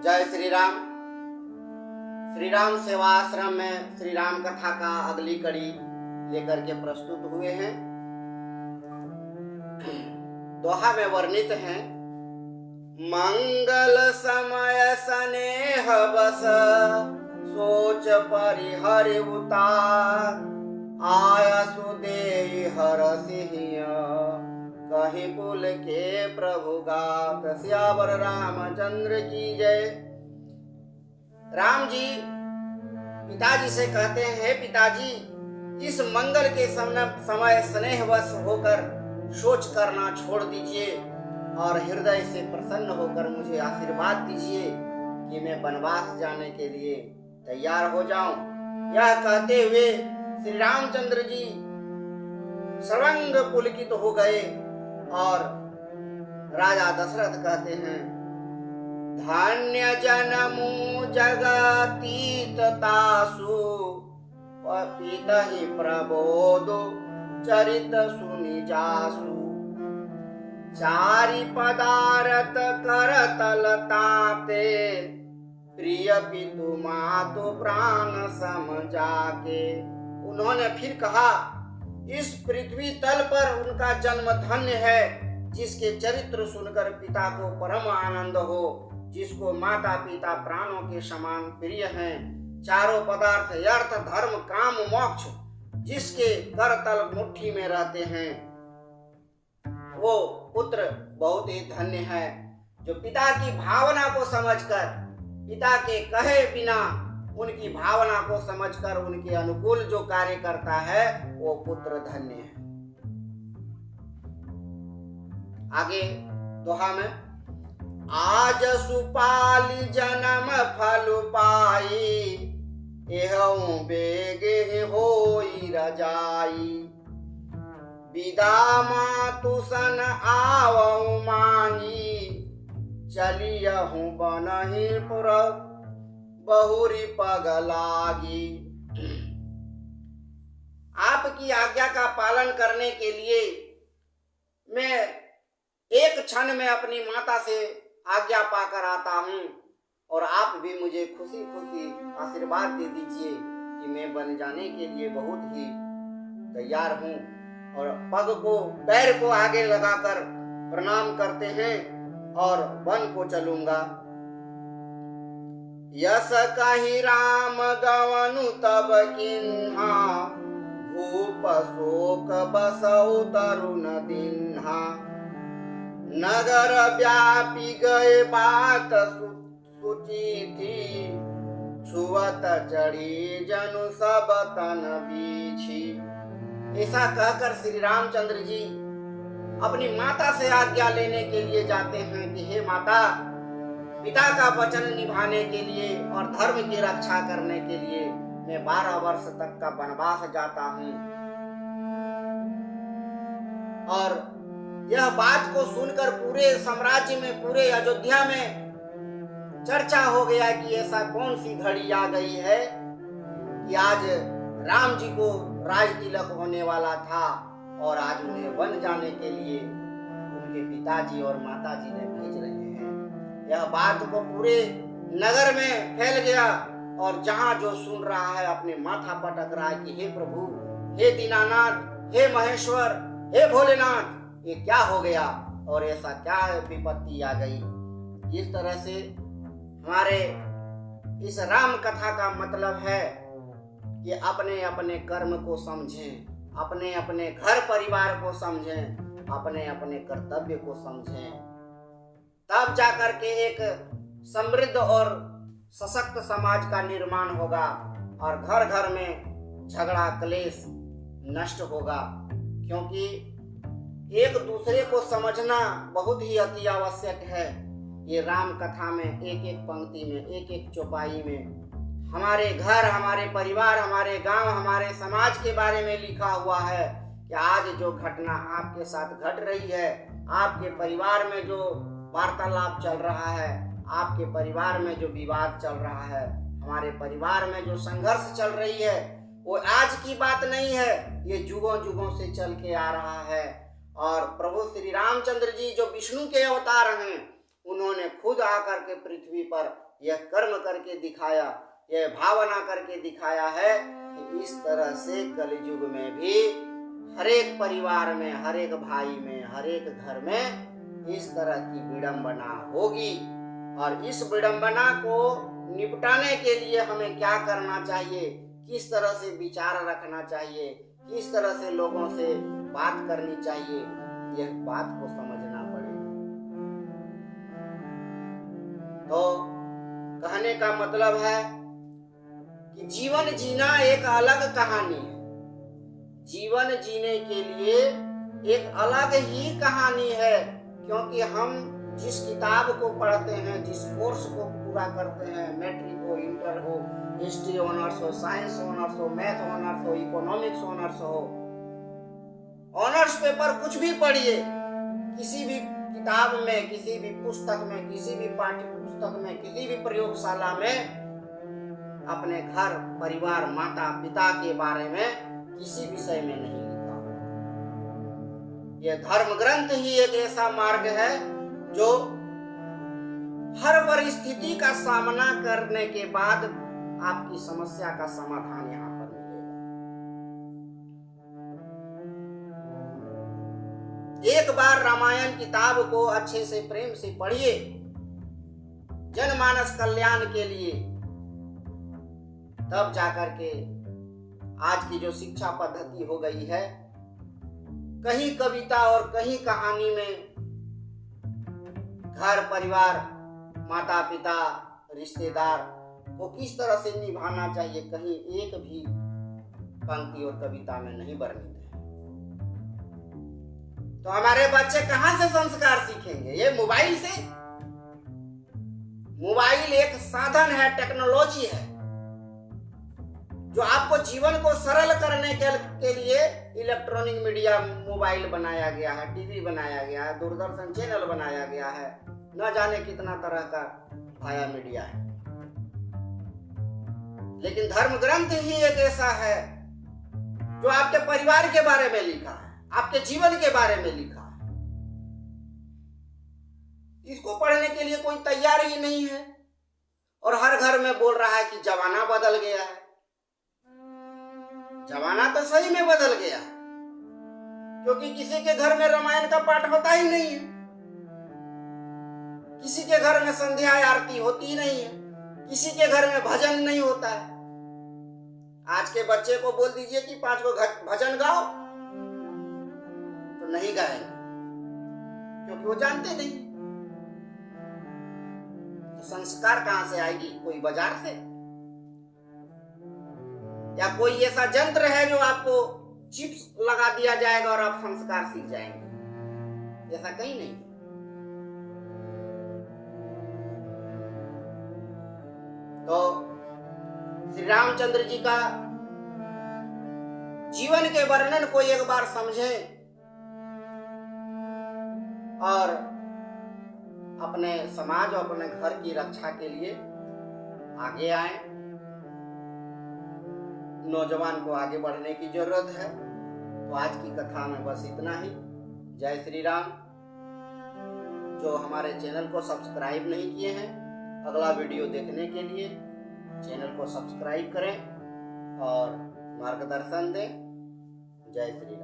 जय श्री राम। श्री राम सेवा आश्रम में श्री राम कथा का अगली कड़ी लेकर के प्रस्तुत हुए हैं। दोहा में वर्णित हैं, मंगल समय स्नेह बस सोच परिहरि उतार, आया सुदेहि हरसिहिय कहीं कुल के प्रभु गात। सियावर रामचंद्र की जय। राम जी पिताजी से कहते हैं, हे पिताजी, इस मंगल के समय स्नेहवश होकर सोच करना छोड़ दीजिए और हृदय से प्रसन्न होकर मुझे आशीर्वाद दीजिए कि मैं वनवास जाने के लिए तैयार हो जाऊं। यह कहते हुए श्री रामचंद्र जी सर्वांग पुलकित हो गए और राजा दशरथ कहते हैं, धन्य जनमु जगतीत तासु पितहि प्रबोध चरित सुनि जासु, चारि पदारथ करतल तापे प्रिय पितु मातु प्राण सम जाके। उन्होंने फिर कहा, इस पृथ्वी तल पर उनका जन्म धन्य है जिसके चरित्र सुनकर पिता को परम आनंद हो, जिसको माता पिता प्राणों के समान प्रिय हैं, चारों पदार्थ अर्थ धर्म काम मोक्ष जिसके करतल मुट्ठी में रहते हैं, वो पुत्र बहुत ही धन्य है जो पिता की भावना को समझकर, पिता के कहे बिना उनकी भावना को समझकर उनके अनुकूल जो कार्य करता है वो पुत्र धन्य है। आगे दोहा में, आज सुपाली जन्म फल पाई, एहु बेगे होई रजाई, विदा मातु सन आवऊ मांगी, चलियहु बनहि पुर बहुरी पग लागी। आपकी आज्ञा का पालन करने के लिए मैं एक क्षण में अपनी माता से आज्ञा पाकर आता हूँ और आप भी मुझे खुशी खुशी आशीर्वाद दे दीजिए कि मैं बन जाने के लिए बहुत ही तैयार हूँ। और पग को पैर को आगे लगाकर प्रणाम करते हैं और वन को चलूंगा। यस कहि राम गवनु तब किन्हा, भूप शोक बसौ तरुण दिन्हा, नगर व्यापी गए बात सुची थी, छुअत चढ़ी जनु सब तन बीछी। ऐसा कहकर श्री रामचंद्र जी अपनी माता से आज्ञा लेने के लिए जाते हैं कि हे माता, पिता का वचन निभाने के लिए और धर्म की रक्षा करने के लिए मैं 12 वर्ष तक का वनवास जाता हूँ। और यह बात को सुनकर पूरे साम्राज्य में, पूरे अयोध्या में चर्चा हो गया कि ऐसा कौन सी घड़ी आ गई है कि आज राम जी को राज तिलक होने वाला था और आज उन्हें वन जाने के लिए उनके पिताजी और माताजी ने भेज रहे हैं। यह बात को पूरे नगर में फैल गया और जहां जो सुन रहा है अपने माथा पटक रहा है कि हे प्रभु, हे दीनानाथ, हे महेश्वर, हे भोलेनाथ, ये क्या हो गया और ऐसा क्या विपत्ति आ गई। इस तरह से हमारे इस राम कथा का मतलब है कि अपने अपने कर्म को समझें, अपने अपने घर परिवार को समझें, अपने अपने कर्तव्य को समझें, तब जाकर के एक समृद्ध और सशक्त समाज का निर्माण होगा और घर घर में झगड़ा क्लेश नष्ट होगा। क्योंकि एक दूसरे को समझना बहुत ही अति आवश्यक है। ये राम कथा में एक एक पंक्ति में, एक एक चौपाई में हमारे घर, हमारे परिवार, हमारे गांव, हमारे समाज के बारे में लिखा हुआ है कि आज जो घटना आपके साथ घट रही है, आपके परिवार में जो वार्तालाप चल रहा है, आपके परिवार में जो विवाद चल रहा है, हमारे परिवार में जो संघर्ष चल रही है, वो आज की बात नहीं है, ये जुगों जुगों से चल के आ रहा है। और प्रभु श्री रामचंद्र जी जो विष्णु के अवतार हैं, उन्होंने खुद आकर के पृथ्वी पर यह कर्म करके दिखाया, यह भावना करके दिखाया है कि इस तरह से कलयुग में भी हर एक परिवार में, हर एक भाई में, हर एक घर में इस तरह की विडंबना होगी। और इस विडंबना को निपटाने के लिए हमें क्या करना चाहिए, किस तरह से विचार रखना चाहिए, किस तरह से लोगों से बात करनी चाहिए, यह बात को समझना पड़ेगा। तो कहने का मतलब है कि जीवन जीना एक अलग कहानी है। जीवन जीने के लिए एक अलग ही कहानी है, क्योंकि हम जिस किताब को पढ़ते हैं, जिस कोर्स को पूरा करते हैं, मैट्रिक हो, इंटर हो, हिस्ट्री ऑनर्स हो, साइंस ऑनर्स हो, मैथ ऑनर्स हो, इकोनॉमिक्स ऑनर्स हो, ऑनर्स पेपर कुछ भी पढ़िए, किसी भी किताब में, किसी भी पुस्तक में, किसी भी पाठ्य पुस्तक में, किसी भी प्रयोगशाला में अपने घर परिवार माता पिता के बारे में किसी विषय में नहीं लिखा। यह धर्म ग्रंथ ही एक ऐसा मार्ग है जो हर परिस्थिति का सामना करने के बाद आपकी समस्या का समाधान यहाँ पर मिलेगा। एक बार रामायण किताब को अच्छे से प्रेम से पढ़िए, जनमानस कल्याण के लिए, तब जाकर के आज की जो शिक्षा पद्धति हो गई है, कहीं कविता और कहीं कहानी में घर परिवार माता पिता रिश्तेदार को किस तरह से निभाना चाहिए, कहीं एक भी पंक्ति और कविता में नहीं वर्णित है। तो हमारे बच्चे कहां से संस्कार सीखेंगे? ये मोबाइल से। मोबाइल एक साधन है, टेक्नोलॉजी है, जो आपको जीवन को सरल करने के लिए इलेक्ट्रॉनिक मीडिया मोबाइल बनाया गया है, टीवी बनाया गया है, दूरदर्शन चैनल बनाया गया है, न जाने कितना तरह का भाया मीडिया है। लेकिन धर्म ग्रंथ ही एक ऐसा है जो आपके परिवार के बारे में लिखा है, आपके जीवन के बारे में लिखा है। इसको पढ़ने के लिए कोई तैयार ही नहीं है, और हर घर में बोल रहा है कि जमाना बदल गया है। जमाना तो सही में बदल गया है, क्योंकि किसी के घर में रामायण का पाठ होता ही नहीं है, किसी के घर में संध्या आरती होती नहीं है, किसी के घर में भजन नहीं होता है। आज के बच्चे को बोल दीजिए कि 5 गो भजन गाओ, तो नहीं गाएंगे, क्योंकि वो जानते नहीं। तो संस्कार कहां से आएगी? कोई बाजार से, या कोई ऐसा यंत्र है जो आपको चिप्स लगा दिया जाएगा और आप संस्कार सीख जाएंगे? ऐसा कहीं नहीं। तो श्री रामचंद्र जी का जीवन के वर्णन को एक बार समझें और अपने समाज और अपने घर की रक्षा के लिए आगे आए। नौजवान को आगे बढ़ने की जरूरत है। तो आज की कथा में बस इतना ही। जय श्री राम। जो हमारे चैनल को सब्सक्राइब नहीं किए हैं, अगला वीडियो देखने के लिए चैनल को सब्सक्राइब करें और मार्गदर्शन दें। जय श्री राम।